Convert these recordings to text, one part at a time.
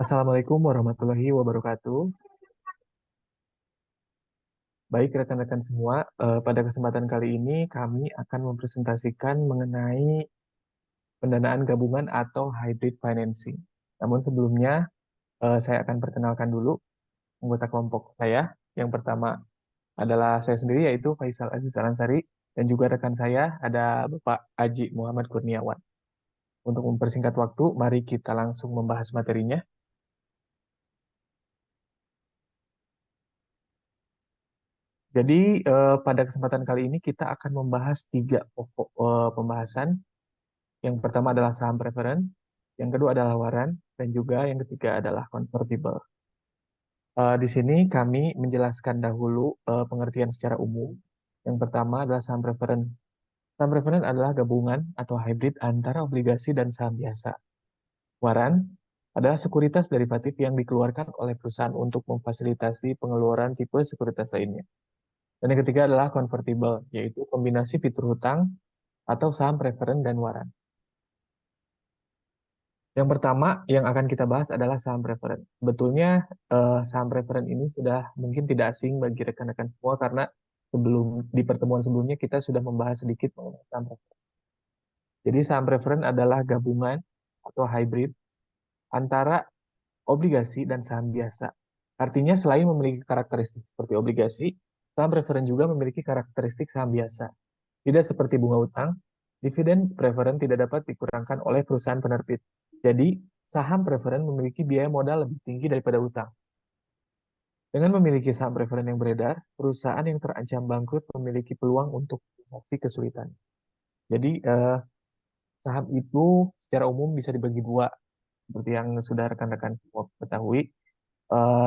Assalamualaikum warahmatullahi wabarakatuh. Baik rekan-rekan semua, pada kesempatan kali ini kami akan mempresentasikan mengenai pendanaan gabungan atau hybrid financing. Namun sebelumnya, saya akan perkenalkan dulu anggota kelompok saya. Yang pertama adalah saya sendiri, yaitu Faisal Aziz Alansari, dan juga rekan saya ada Bapak Aji Muhammad Kurniawan. Untuk mempersingkat waktu, mari kita langsung membahas materinya. Jadi, pada kesempatan kali ini kita akan membahas tiga pokok pembahasan. Yang pertama adalah saham preferen, yang kedua adalah waran, dan juga yang ketiga adalah convertible. Di sini kami menjelaskan dahulu pengertian secara umum. Yang pertama adalah saham preferen. Saham preferen adalah gabungan atau hybrid antara obligasi dan saham biasa. Waran adalah sekuritas derivatif yang dikeluarkan oleh perusahaan untuk memfasilitasi pengeluaran tipe sekuritas lainnya. Dan yang ketiga adalah convertible, yaitu kombinasi fitur hutang atau saham preferen dan waran. Yang pertama yang akan kita bahas adalah saham preferen. Sebetulnya saham preferen ini sudah mungkin tidak asing bagi rekan-rekan semua karena di pertemuan sebelumnya kita sudah membahas sedikit mengenai saham preferen. Jadi saham preferen adalah gabungan atau hybrid antara obligasi dan saham biasa. Artinya selain memiliki karakteristik seperti obligasi, saham preferen juga memiliki karakteristik saham biasa. Tidak seperti bunga utang, dividen preferen tidak dapat dikurangkan oleh perusahaan penerbit. Jadi, saham preferen memiliki biaya modal lebih tinggi daripada utang. Dengan memiliki saham preferen yang beredar, perusahaan yang terancam bangkrut memiliki peluang untuk mengatasi kesulitan. Jadi, saham itu secara umum bisa dibagi dua, seperti yang sudah rekan-rekan ketahui.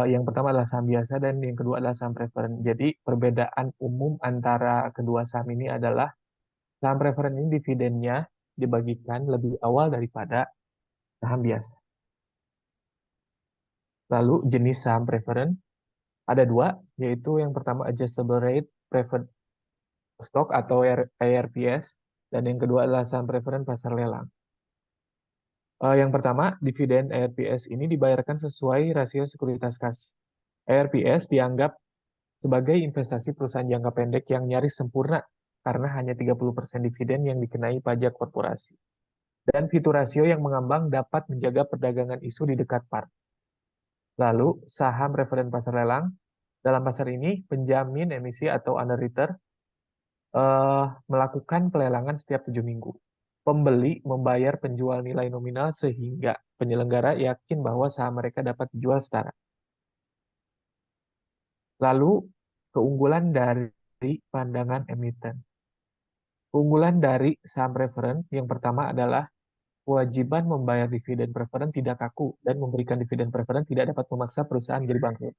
Yang pertama adalah saham biasa dan yang kedua adalah saham preferen. Jadi, perbedaan umum antara kedua saham ini adalah saham preferen ini dividennya dibagikan lebih awal daripada saham biasa. Lalu jenis saham preferen ada dua, yaitu yang pertama adjustable rate preferred stock atau ARPS, dan yang kedua adalah saham preferen pasar lelang. Yang pertama, dividen ARPS ini dibayarkan sesuai rasio sekuritas kas. ARPS dianggap sebagai investasi perusahaan jangka pendek yang nyaris sempurna karena hanya 30% dividen yang dikenai pajak korporasi. Dan fitur rasio yang mengambang dapat menjaga perdagangan isu di dekat par. Lalu, saham referen pasar lelang. Dalam pasar ini, penjamin emisi atau underwriter melakukan pelelangan setiap 7 minggu. Pembeli membayar penjual nilai nominal sehingga penyelenggara yakin bahwa saham mereka dapat dijual setara. Lalu, keunggulan dari pandangan emiten. Keunggulan dari saham preferen yang pertama adalah kewajiban membayar dividen preferen tidak kaku dan memberikan dividen preferen tidak dapat memaksa perusahaan jadi bangkrut.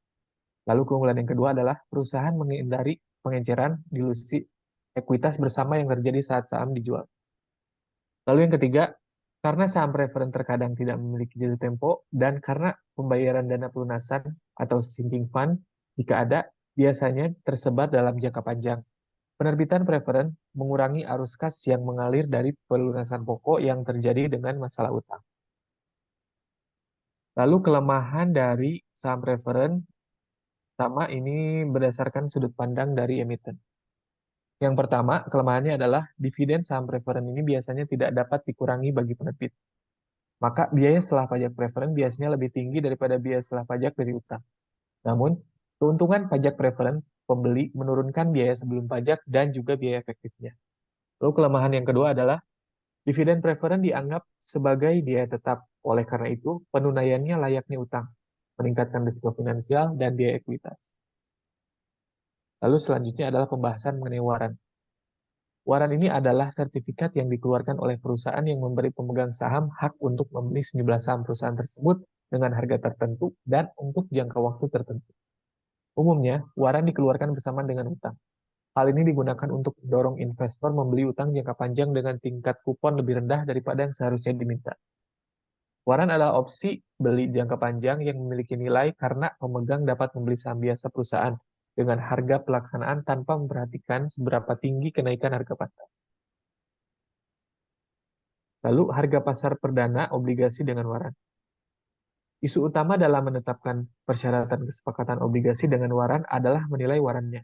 Lalu keunggulan yang kedua adalah perusahaan menghindari pengenceran dilusi ekuitas bersama yang terjadi saat saham dijual. Lalu yang ketiga, karena saham preferen terkadang tidak memiliki jatuh tempo dan karena pembayaran dana pelunasan atau sinking fund jika ada biasanya tersebar dalam jangka panjang. Penerbitan preferen mengurangi arus kas yang mengalir dari pelunasan pokok yang terjadi dengan masalah utang. Lalu kelemahan dari saham preferen sama ini berdasarkan sudut pandang dari emiten. Yang pertama, kelemahannya adalah dividen saham preferen ini biasanya tidak dapat dikurangi bagi penerbit. Maka biaya setelah pajak preferen biasanya lebih tinggi daripada biaya setelah pajak dari utang. Namun, keuntungan pajak preferen pembeli menurunkan biaya sebelum pajak dan juga biaya efektifnya. Lalu kelemahan yang kedua adalah dividen preferen dianggap sebagai biaya tetap. Oleh karena itu, penunaiannya layaknya utang, meningkatkan risiko finansial dan biaya ekuitas. Lalu selanjutnya adalah pembahasan mengenai waran. Waran ini adalah sertifikat yang dikeluarkan oleh perusahaan yang memberi pemegang saham hak untuk membeli sejumlah saham perusahaan tersebut dengan harga tertentu dan untuk jangka waktu tertentu. Umumnya, waran dikeluarkan bersamaan dengan utang. Hal ini digunakan untuk mendorong investor membeli utang jangka panjang dengan tingkat kupon lebih rendah daripada yang seharusnya diminta. Waran adalah opsi beli jangka panjang yang memiliki nilai karena pemegang dapat membeli saham biasa perusahaan dengan harga pelaksanaan tanpa memperhatikan seberapa tinggi kenaikan harga pasar. Lalu harga pasar perdana obligasi dengan waran. Isu utama dalam menetapkan persyaratan kesepakatan obligasi dengan waran adalah menilai warannya.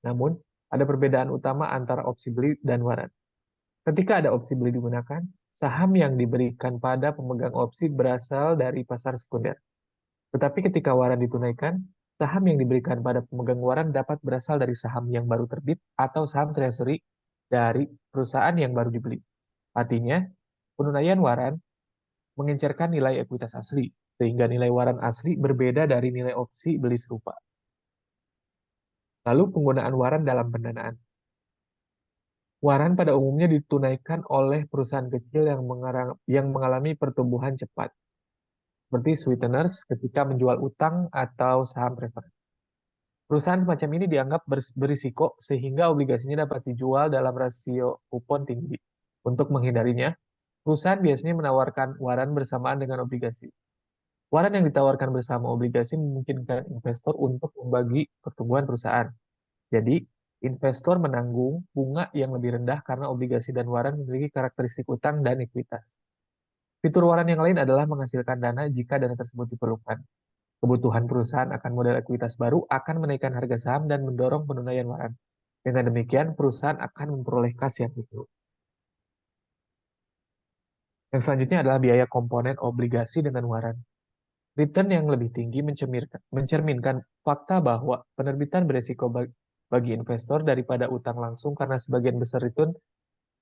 Namun, ada perbedaan utama antara opsi beli dan waran. Ketika ada opsi beli digunakan, saham yang diberikan pada pemegang opsi berasal dari pasar sekunder. Tetapi ketika waran ditunaikan, saham yang diberikan pada pemegang waran dapat berasal dari saham yang baru terbit atau saham treasury dari perusahaan yang baru dibeli. Artinya, penunaian waran mengincarkan nilai ekuitas asli, sehingga nilai waran asli berbeda dari nilai opsi beli serupa. Lalu penggunaan waran dalam pendanaan. Waran pada umumnya ditunaikan oleh perusahaan kecil yang mengalami pertumbuhan cepat, seperti sweeteners ketika menjual utang atau saham preferred. Perusahaan semacam ini dianggap berisiko sehingga obligasinya dapat dijual dalam rasio kupon tinggi. Untuk menghindarinya, perusahaan biasanya menawarkan waran bersamaan dengan obligasi. Waran yang ditawarkan bersama obligasi memungkinkan investor untuk membagi pertumbuhan perusahaan. Jadi, investor menanggung bunga yang lebih rendah karena obligasi dan waran memiliki karakteristik utang dan ekuitas. Fitur waran yang lain adalah menghasilkan dana jika dana tersebut diperlukan. Kebutuhan perusahaan akan modal ekuitas baru akan menaikkan harga saham dan mendorong penunaian waran. Dengan demikian, perusahaan akan memperoleh kas yang itu. Yang selanjutnya adalah biaya komponen obligasi dengan waran. Return yang lebih tinggi mencerminkan fakta bahwa penerbitan beresiko bagi investor daripada utang langsung karena sebagian besar return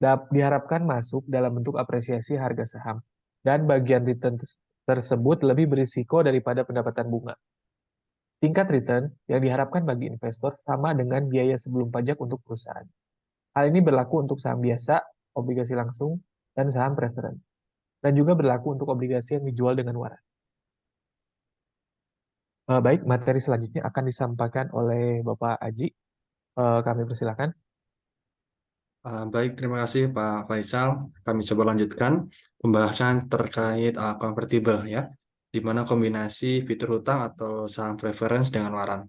diharapkan masuk dalam bentuk apresiasi harga saham. Dan bagian return tersebut lebih berisiko daripada pendapatan bunga. Tingkat return yang diharapkan bagi investor sama dengan biaya sebelum pajak untuk perusahaan. Hal ini berlaku untuk saham biasa, obligasi langsung, dan saham preferen. Dan juga berlaku untuk obligasi yang dijual dengan waran. Baik, materi selanjutnya akan disampaikan oleh Bapak Aji. Kami persilakan. Baik, terima kasih Pak Faisal. Kami coba lanjutkan pembahasan terkait convertible ya, di mana kombinasi fitur hutang atau saham preference dengan waran.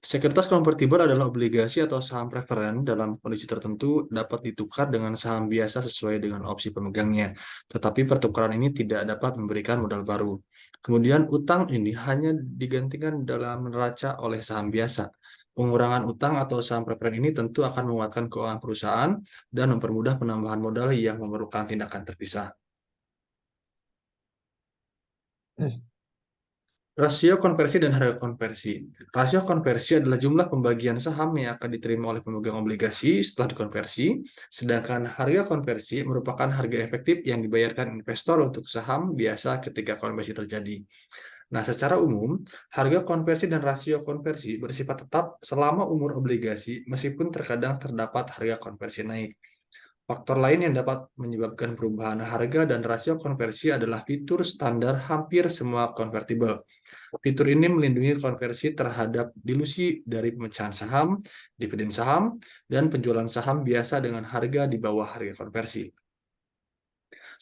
Sekuritas konvertible adalah obligasi atau saham preferen dalam kondisi tertentu dapat ditukar dengan saham biasa sesuai dengan opsi pemegangnya. Tetapi pertukaran ini tidak dapat memberikan modal baru. Kemudian utang ini hanya digantikan dalam neraca oleh saham biasa. Pengurangan utang atau saham preferen ini tentu akan menguatkan keuangan perusahaan dan mempermudah penambahan modal yang memerlukan tindakan terpisah. Rasio konversi dan harga konversi. Rasio konversi adalah jumlah pembagian saham yang akan diterima oleh pemegang obligasi setelah dikonversi, sedangkan harga konversi merupakan harga efektif yang dibayarkan investor untuk saham biasa ketika konversi terjadi. Nah, secara umum, harga konversi dan rasio konversi bersifat tetap selama umur obligasi, meskipun terkadang terdapat harga konversi naik. Faktor lain yang dapat menyebabkan perubahan harga dan rasio konversi adalah fitur standar hampir semua konvertible. Fitur ini melindungi konversi terhadap dilusi dari pemecahan saham, dividen saham, dan penjualan saham biasa dengan harga di bawah harga konversi.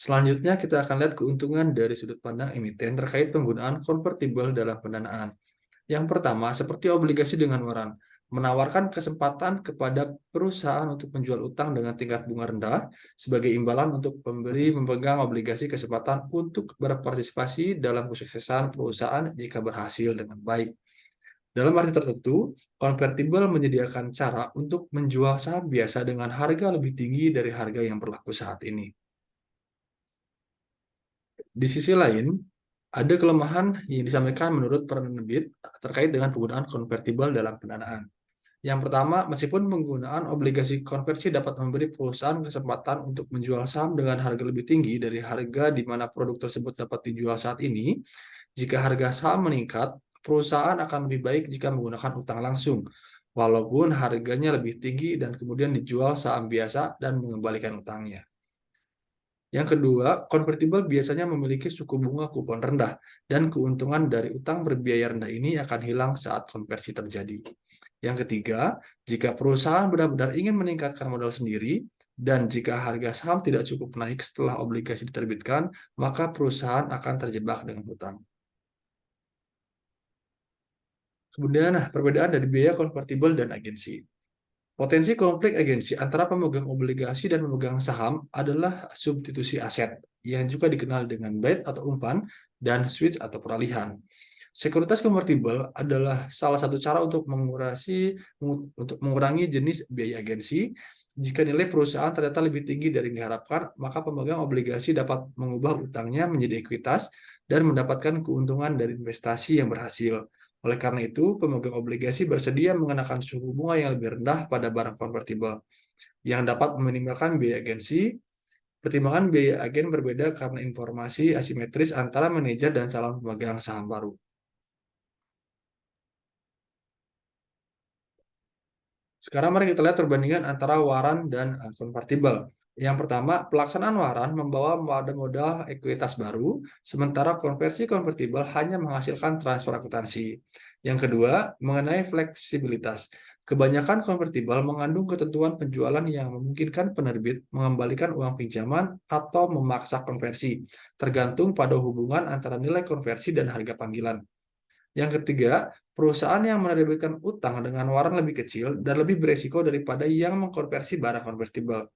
Selanjutnya, kita akan lihat keuntungan dari sudut pandang emiten terkait penggunaan konvertible dalam pendanaan. Yang pertama, seperti obligasi dengan waran, menawarkan kesempatan kepada perusahaan untuk menjual utang dengan tingkat bunga rendah sebagai imbalan untuk pemberi memegang obligasi kesempatan untuk berpartisipasi dalam kesuksesan perusahaan jika berhasil dengan baik. Dalam arti tertentu, konvertible menyediakan cara untuk menjual saham biasa dengan harga lebih tinggi dari harga yang berlaku saat ini. Di sisi lain, ada kelemahan yang disampaikan menurut penerbit terkait dengan penggunaan konvertible dalam pendanaan. Yang pertama, meskipun penggunaan obligasi konversi dapat memberi perusahaan kesempatan untuk menjual saham dengan harga lebih tinggi dari harga di mana produk tersebut dapat dijual saat ini, jika harga saham meningkat, perusahaan akan lebih baik jika menggunakan utang langsung, walaupun harganya lebih tinggi dan kemudian dijual saham biasa dan mengembalikan utangnya. Yang kedua, konvertible biasanya memiliki suku bunga kupon rendah, dan keuntungan dari utang berbiaya rendah ini akan hilang saat konversi terjadi. Yang ketiga, jika perusahaan benar-benar ingin meningkatkan modal sendiri, dan jika harga saham tidak cukup naik setelah obligasi diterbitkan, maka perusahaan akan terjebak dengan hutang. Kemudian, perbedaan dari biaya konvertible dan agensi. Potensi konflik agensi antara pemegang obligasi dan pemegang saham adalah substitusi aset, yang juga dikenal dengan bet atau umpan, dan switch atau peralihan. Sekuritas konvertibel adalah salah satu cara untuk mengurangi jenis biaya agensi. Jika nilai perusahaan ternyata lebih tinggi dari yang diharapkan, maka pemegang obligasi dapat mengubah utangnya menjadi ekuitas dan mendapatkan keuntungan dari investasi yang berhasil. Oleh karena itu, pemegang obligasi bersedia mengenakan suku bunga yang lebih rendah pada barang konvertibel, yang dapat meminimalkan biaya agensi. Pertimbangan biaya agen berbeda karena informasi asimetris antara manajer dan calon pemegang saham baru. Sekarang mari kita lihat perbandingan antara waran dan konvertibel. Yang pertama, pelaksanaan waran membawa modal ekuitas baru, sementara konversi konvertibel hanya menghasilkan transfer akuntansi. Yang kedua, mengenai fleksibilitas. Kebanyakan konvertibel mengandung ketentuan penjualan yang memungkinkan penerbit mengembalikan uang pinjaman atau memaksa konversi, tergantung pada hubungan antara nilai konversi dan harga panggilan. Yang ketiga, perusahaan yang menerbitkan utang dengan waran lebih kecil dan lebih beresiko daripada yang mengkonversi barang konvertibel.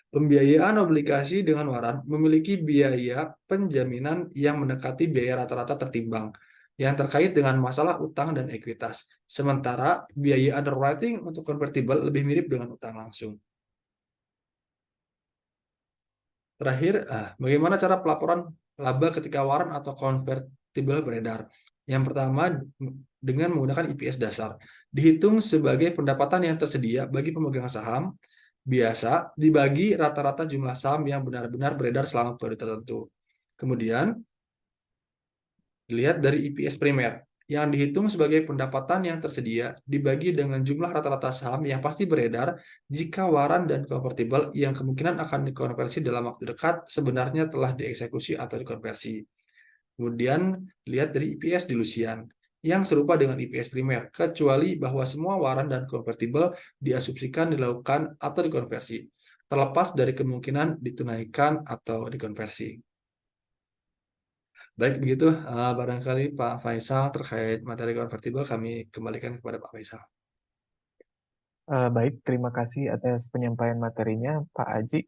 Pembiayaan obligasi dengan waran memiliki biaya penjaminan yang mendekati biaya rata-rata tertimbang, yang terkait dengan masalah utang dan ekuitas. Sementara biaya underwriting untuk konvertibel lebih mirip dengan utang langsung. Terakhir, bagaimana cara pelaporan laba ketika waran atau konvertibel beredar? Yang pertama, dengan menggunakan IPS dasar. Dihitung sebagai pendapatan yang tersedia bagi pemegang saham, biasa dibagi rata-rata jumlah saham yang benar-benar beredar selama periode tertentu. Kemudian, dilihat dari IPS primer, yang dihitung sebagai pendapatan yang tersedia dibagi dengan jumlah rata-rata saham yang pasti beredar jika waran dan konvertibel yang kemungkinan akan dikonversi dalam waktu dekat sebenarnya telah dieksekusi atau dikonversi. Kemudian lihat dari IPS dilusian yang serupa dengan IPS primer, kecuali bahwa semua waran dan konvertibel diasumsikan dilakukan atau dikonversi, terlepas dari kemungkinan ditunaikan atau dikonversi. Baik, begitu barangkali Pak Faisal terkait materi konvertibel kami kembalikan kepada Pak Faisal. Baik, terima kasih atas penyampaian materinya, Pak Aji.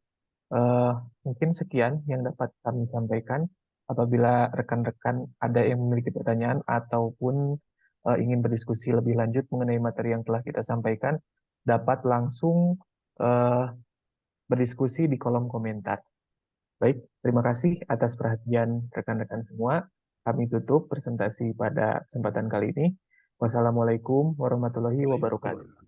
Eh, Mungkin sekian yang dapat kami sampaikan. Apabila rekan-rekan ada yang memiliki pertanyaan ataupun ingin berdiskusi lebih lanjut mengenai materi yang telah kita sampaikan, dapat langsung eh, berdiskusi di kolom komentar. Baik, terima kasih atas perhatian rekan-rekan semua. Kami tutup presentasi pada kesempatan kali ini. Wassalamualaikum warahmatullahi wabarakatuh.